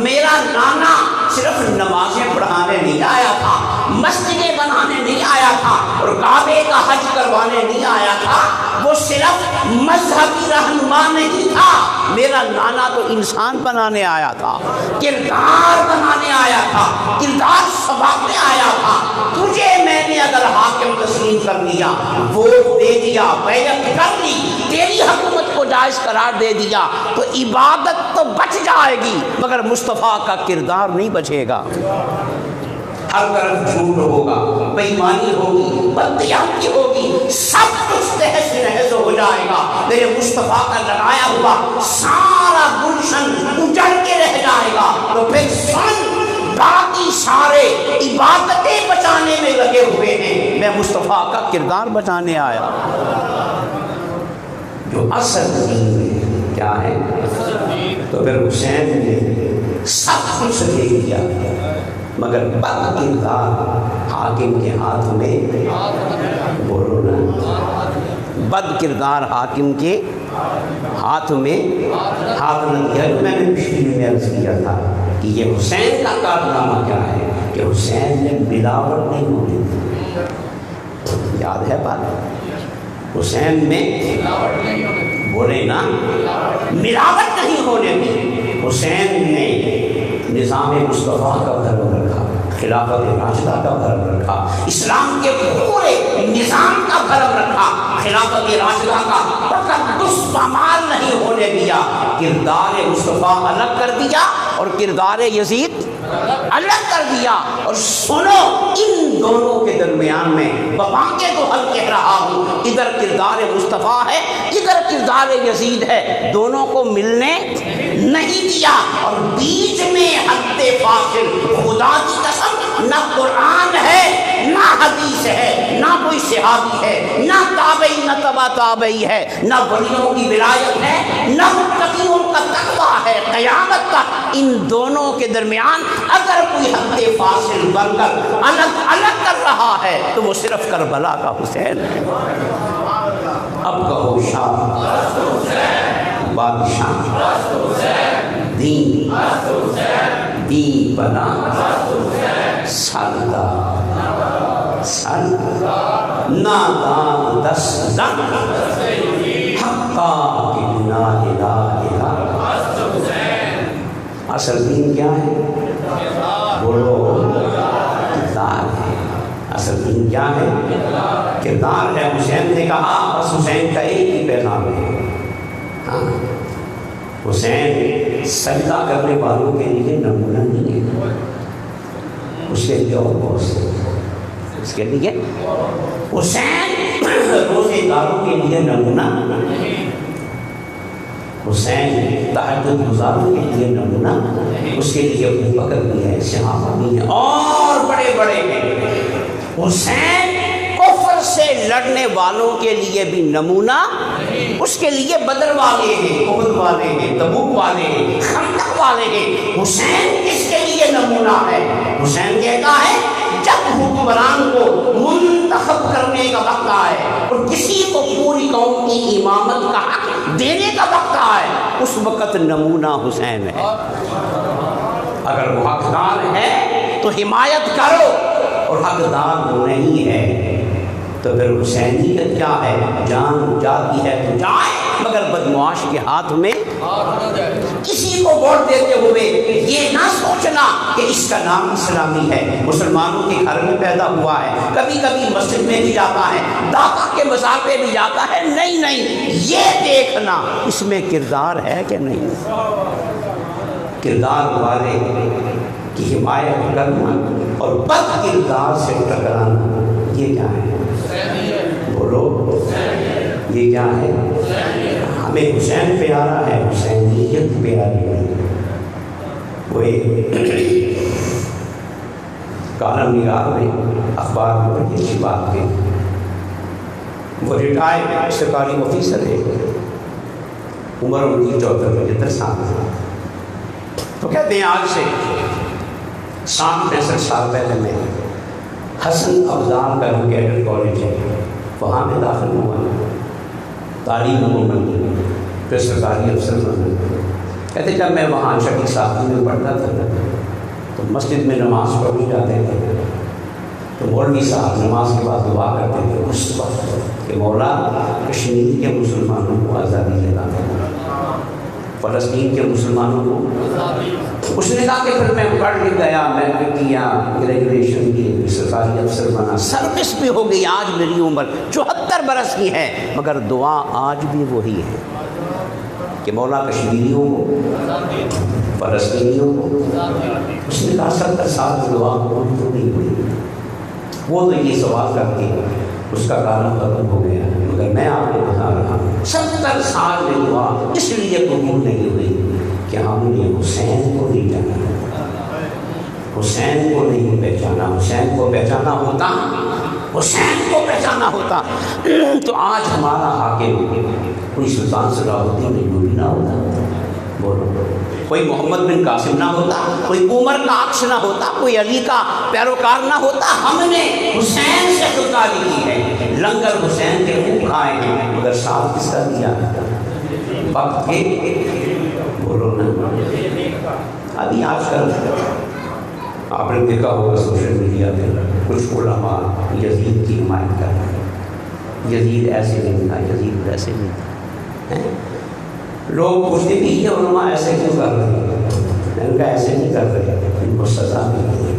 میرا نانا صرف نمازیں پڑھانے نہیں آیا تھا، مسجدیں بنانے نہیں آیا تھا، اور کعبے کا حج کروانے نہیں آیا تھا، وہ صرف مذہبی رہنما نہیں تھا، میرا نانا تو انسان بنانے آیا تھا، کردار بنانے آیا تھا، کردار سنبھالنے آیا تھا۔ تجھے میں نے اگر حاکم تسلیم کر لیا، ووٹ دے دیا، بیعت کر لی، تیری حکومت کو جائز قرار دے دیا، تو عبادت تو بچ جائے گی مگر مصطفیٰ کا کردار نہیں بچے گا۔ ہر طرف جھوٹ ہوگا، بے ایمانی ہوگی، بددیانتی ہوگی، سب کچھ تہس نہس ہو جائے گا، میرے مصطفیٰ کا لگایا ہوا سارا گلشن اجڑ کے رہ جائے گا، تو پھر سن باقی سارے عبادتیں بچانے میں لگے ہوئے ہیں، میں مصطفیٰ کا کردار بچانے آیا۔ جو اصل دین کیا ہے؟ تو پھر حسین نے سب کچھ دے دیا، مگر بد کردار حاکم کے ہاتھ میں، بولو نا، بد کردار حاکم کے ہاتھ میں ہاتھ نہ دیا۔ میں نے پچھلی میں عرض کیا تھا کہ یہ حسین کا کارنامہ کیا ہے کہ حسین نے ملاوٹ نہیں ہونے دی، یاد ہے بات؟ حسین نے بولے نا ملاوٹ نہیں ہونے دی، حسین نے نظام مصطفیٰ کا دھرم رکھا، خلافت راشدہ کا دھرم رکھا، اسلام کے پورے نظام کا دھرم رکھا، خلافت راشدہ کا تقدس پامال نہیں ہونے دیا، کردار مصطفیٰ الگ کر دیا اور کردار یزید الگ کر دیا۔ اور سنو، ان دونوں کے درمیان میں بابا کے تو حل کہہ رہا ہوں، ادھر کردار مصطفیٰ ہے، ادھر کردار یزید ہے، دونوں کو ملنے نہیں دیا، اور بیچ میں حد فاصل، خدا کی قسم نہ قرآن ہے نہ حدیث ہے، نہ کوئی صحابی ہے، نہ تابعی نہ تبع تابعی ہے، نہ ولیوں کی ولایت ہے، نہ متقیوں کا تقویٰ ہے، قیامت تک ان دونوں کے درمیان اگر کوئی حد فاصل بن کر الگ الگ کر رہا ہے تو وہ صرف کربلا کا حسین ہے۔ اب کہو شاہ بادشاہ دین دی بنا سردا سر نادان دس دن حقا کی بنا الہ الہ۔ اصل دین کیا ہے؟ بولو، کردار ہے۔ اصل دین کیا ہے؟ کردار ہے۔ حسین نے کہا، بس حسین کا ایک ہی پیغام ہے، ہاں، حسین سجدہ کرنے والوں کے لیے نمونہ نہیں ہے، اس کے لیے اور بہت سے، اس کے لیے حسین روزے داروں کے لیے نمونہ، حسین تہجد گزاروں کے لیے نمونہ، اس کے لیے ابو بکر بھی ہے، صحابہ بھی ہیں، اور بڑے بڑے ہیں۔ حسین کفر سے لڑنے والوں کے لیے بھی نمونہ، اس کے لیے بدر والے ہیں، احد والے ہیں، تبوک والے ہیں، خندق والے ہیں۔ حسین اس کے لیے نمونہ ہے۔ حسین کہتا ہے جب حکمران کو منتخب کرنے کا وقت آئے اور کسی کو پوری قوم کی امامت کا حق دینے کا وقت آئے، اس وقت نمونہ حسین ہے۔ اگر وہ حقدار ہے تو حمایت کرو، اور حقدار وہ نہیں ہے تو پھر حسینیت کیا ہے؟ جان جاتی ہے تو جائے، مگر بدمعاش کے ہاتھ میں کسی کو ووٹ دیتے ہوئے یہ نہ سوچنا کہ اس کا نام اسلامی ہے، مسلمانوں کے گھر میں پیدا ہوا ہے، کبھی کبھی مسجد میں بھی جاتا ہے، داتا کے مزار پہ بھی جاتا ہے، نہیں نہیں، یہ دیکھنا اس میں کردار ہے کہ نہیں۔ کردار والے کی حمایت کرنا اور بد کردار سے ٹکرانا، یہ کیا ہے؟ بولو، یہ کیا ہے؟ ہمیں حسین پیارا ہے، حسینیت پیاری ہے۔ وہ ایک کالم نگار میں اخبار میں بڑی اچھی بات کی، وہ ریٹائرڈ سرکاری آفیسر ہے، عمر ان کی 74 سال، تو کہتے ہیں آج سے 65 سال پہلے میں حسن افضال کا جو کیڈر کالج ہے وہاں میں داخل ہوا، تعلیم عموماً پھر سرکاری افسر بنا۔ کہتے جب میں وہاں شکی صاحب میں پڑھتا تھا تو مسجد میں نماز پڑھنے جاتے تھے تو مولوی صاحب نماز کے بعد دعا کرتے تھے اس وقت کہ مولا کشمیر کے مسلمانوں کو آزادی دلا، فلسطین کے مسلمانوں کو۔ اس نے کہا کہ پھر میں پڑھ کے گیا، میں نے کیا گریجویشن کی، سرکاری افسر بنا، سروس بھی ہو گئی، آج میری عمر 74 برس کی ہے، مگر دعا آج بھی وہی ہے کہ مولا کشمیریوں کو، فلسطینیوں کو۔ اس نے کہا 70 سال کی دعا قبول تو نہیں ہوئی، وہ تو یہ سوال کر کے اس کا کالم ختم ہو گیا، مگر میں آپ کو بتا رہا ہوں 70 سال میں ہوا، اس لیے قبول نہیں ہوئی کہ ہم نے حسین کو نہیں جانا، حسین کو نہیں پہچانا۔ حسین کو پہچانا ہوتا، حسین کو پہچانا ہوتا تو آج ہمارا حاکم کوئی سلطان صلاح الدین ایوبی نہ ہوتا، بولو، کوئی محمد بن قاسم نہ ہوتا، کوئی عمر کا عکس نہ ہوتا، کوئی علی کا پیروکار نہ ہوتا۔ ہم نے حسین سے خودداری کی ہے، لنگر حسین کے خوب کھائے ہیں، مگر ساتھ کس کا دیا؟ وقت کے، بولو نا۔ ابھی آج کل آپ نے دیکھا ہوگا سوشل میڈیا پہ کچھ علماء یزید کی حمایت کر رہے ہیں، یزید ایسے نہیں تھا، یزید ویسے نہیں تھا۔ لوگ پوچھتے کہ یہ علماء ایسے کیوں کر رہے ہیں؟ ان کا ایسے نہیں کر رہے، ان کو سزا مل رہی ہے۔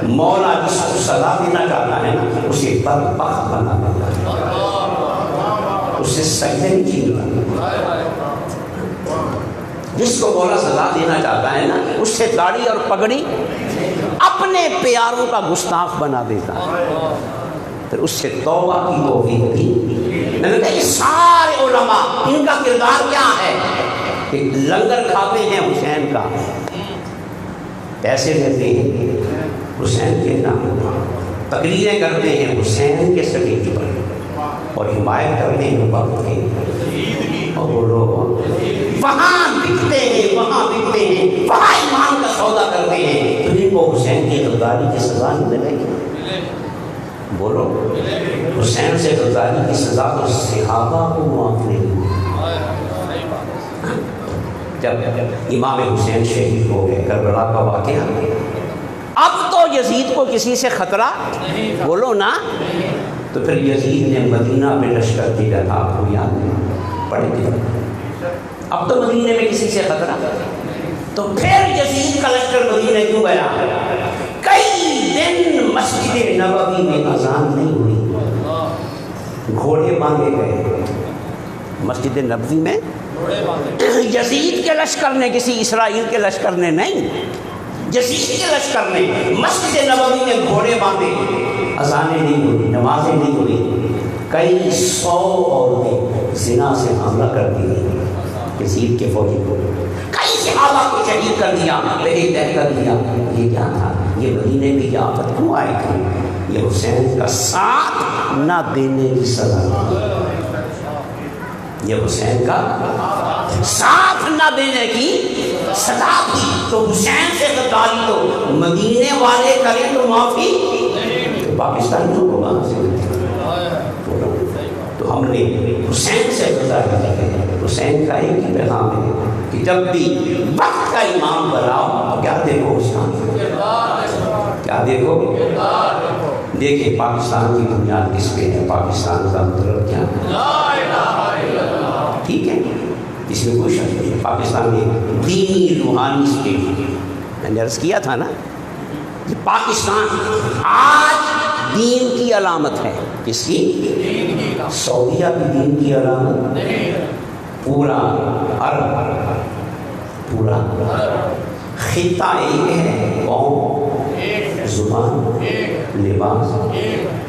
مولا جس کو سزا دینا چاہتا ہے نا، اسے بدبخت بنا دیتا ہے، اسے سجدے نہیں چھینتا۔ جس کو مولا سزا دینا چاہتا ہے نا، اس سے داڑھی اور پگڑی اپنے پیاروں کا گستاخ بنا دیتا ہے، پھر اس سے توبہ کی توفیق دی۔ میں نے کہا یہ سارے علماء ان کا کردار کیا ہے کہ لنگر کھاتے ہیں حسین کا، پیسے دیتے ہیں حسین کے نام، تقریریں کرتے ہیں حسین کے سٹیج پر، اور حمایت کرتے ہیں وقت کے، اور وہ لوگ وہاں بکتے ہیں، وہاں بکتے ہیں، وہاں ایمان کا سودا کرتے ہیں، تو ان کو حسین کی غداری کی سزا نہیں ملے گی؟ بولو، حسین سے غداری کی سزا تو صحابہ کو معاف نہیں ہوئی۔ جب امام حسین شہید ہو گئے، کربلا کا واقعہ، اب تو یزید کو کسی سے خطرہ، بولو نا، تو پھر یزید نے مدینہ میں لشکر بھیجا تھا، آپ کو یاد نہیں؟ پڑھ کے اب تو مدینے میں کسی سے خطرہ، تو پھر یزید کا لشکر مدینے کیوں گیا؟ کئی دن مسجد نبوی میں اذان نہیں ہوئی، گھوڑے باندھے گئے مسجد نبوی میں۔ یزید کے لشکر نے، کسی اسرائیل کے لشکر نے نہیں، یزید کے لشکر نے مسجد نبوی میں گھوڑے باندھے، اذانیں نہیں ہوئی، نمازیں نہیں ہوئی، کئی 100 عورتیں زنا سے حاملہ کر دی گئی یزید کے فوجی کو، کئی صحابہ کو شہید کر دیا، لہے تہ کر دیا۔ یہ کیا تھا؟ یہ مدینے میں یہ آفت کیوں آئی تھی؟ یہ حسین کا ساتھ نہ دینے کی سزا، یہ حسین کا ساتھ نہ دینے کی سزا تھی۔ تو حسین سے غداری تو مدینے والے کریں تو معافی، تو پاکستانیوں کو وہاں سے، تو ہم نے حسین سے غداری کی ہے۔ حسین کا ایک ہی پیغام ہے کہ جب بھی وقت کا امام بناؤ، کیا دیکھو اس کا، کیا دیکھو؟ دیکھیں پاکستان کی بنیاد کس پہ ہے، پاکستان کا مطلب کیا ہے؟ ٹھیک ہے، اس میں کوئی شک نہیں، پاکستان ایک دینی روحانی اسٹیٹ ہے۔ میں نے عرض کیا تھا نا کہ پاکستان آج دین کی علامت ہے، کس کی؟ سعودیہ کی دین کی علامت، پورا عرب، پورا خطہ ایک ہے، قوم، زبان، لباس،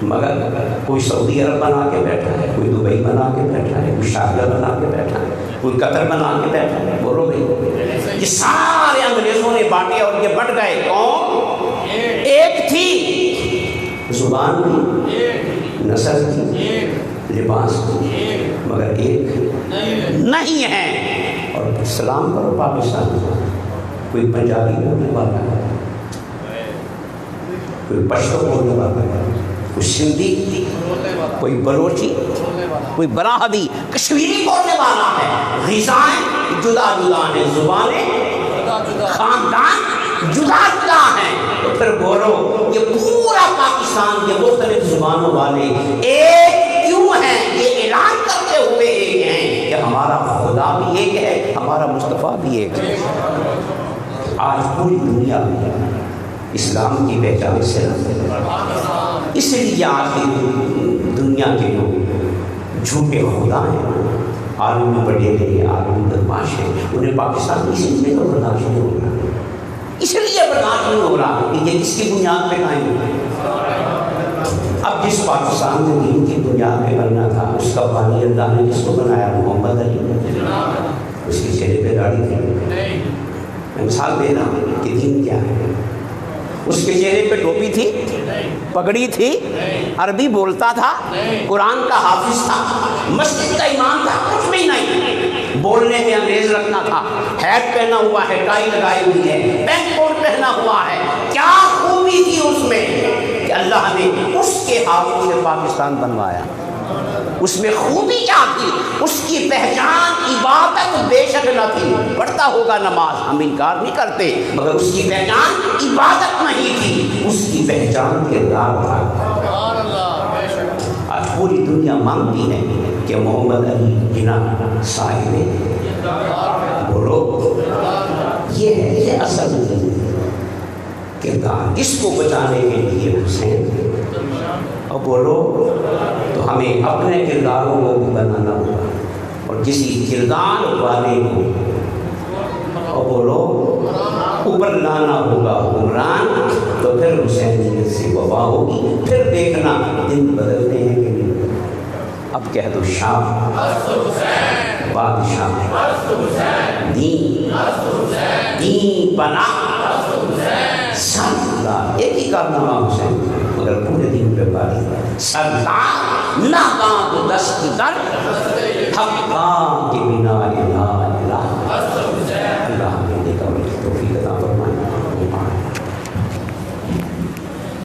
مگر کوئی سعودی عرب بنا کے بیٹھا ہے، کوئی دبئی بنا کے بیٹھا ہے، کوئی شارجہ بنا کے بیٹھا ہے، کوئی قطر بنا کے بیٹھا ہے۔ بولو بھائی، یہ سارے انگریزوں نے بانٹے اور یہ بٹ گئے۔ قوم ایک تھی، زبان بھی، نسل تھی، لباس تھی، مگر ایک نہیں ہے۔ اور سلام کرو پاکستان، کوئی پنجابی بولنے والا ہے، کوئی پشتو بولنے والا ہے، کوئی سندھی، کوئی بلوچی، کوئی براہوی، کشمیری بولنے والا ہے۔ غذائیں جدا جدا ہیں، زبانیں، خاندان جدا جدا ہیں، تو پھر بولو یہ پورا پاکستان کے مختلف زبانوں والے ایک کیوں ہیں؟ یہ اعلان کرتے ہوئے ایک ہیں کہ ہمارا خدا بھی ایک ہے، ہمارا مصطفیٰ بھی ایک ہے۔ آج پوری دنیا میں اسلام کی پہچان سے اس لیے آج دنیا کے لوگ جھوٹے خدا ہیں، عالمی بڑے ہیں، عالمی بدماش ہیں، انہیں پاکستان اسی لیے تو برداشت نہیں ہو رہا، اس لیے برداشت نہیں ہو رہا کہ یہ کس کی بنیاد پہ قائم ہے۔ اب جس پاکستان میں دین کی بنیاد پہ بننا تھا اس کا بانی اللہ نے جس کو بنایا محمد علی، اس کے چہرے پہ داڑھی تھی. میں مثال دے رہا ہوں کہ دین کیا ہے. اس کے چہرے پہ ٹوپی تھی، پگڑی تھی، عربی بولتا تھا، قرآن کا حافظ تھا، مسجد کا امام تھا، کچھ بھی نہیں. بولنے میں انگریز رکھنا تھا، ہیٹ پہنا ہوا ہے، ٹائی لگائی ہوئی ہے، پینٹ کوٹ پہنا ہوا ہے. کیا خوبی تھی اس میں کہ اللہ نے اس کے ہاتھوں سے پاکستان بنوایا. اس میں خوبی کیا تھی؟ اس کی پہچان عبادت بے شک نہ تھی. پڑھتا ہوگا نماز، ہم انکار نہیں کرتے، مگر اس کی پہچان عبادت نہیں تھی، اس کی پہچان کردار تھا. آج پوری دنیا مانگتی ہے کہ محمد علی جناح صاحب بولو، یہ اصل کردار جس کو بچانے کے لیے حسین. اور بولو تو ہمیں اپنے کرداروں کو بھی بنانا ہوگا، اور کسی کردار والے کو اور بولو اوپر لانا ہوگا حکمران. تو پھر حسینیت سے وبا ہوگی. پھر دیکھنا دن بدلتے ہیں کہ نہیں. اب کہہ دو شاہ بادشاہ دین بنا سردار. ایک ہی کارنامہ حسین مگر پورے دن پہ باری. سردار نہ دست در حقاں کے بنا الہ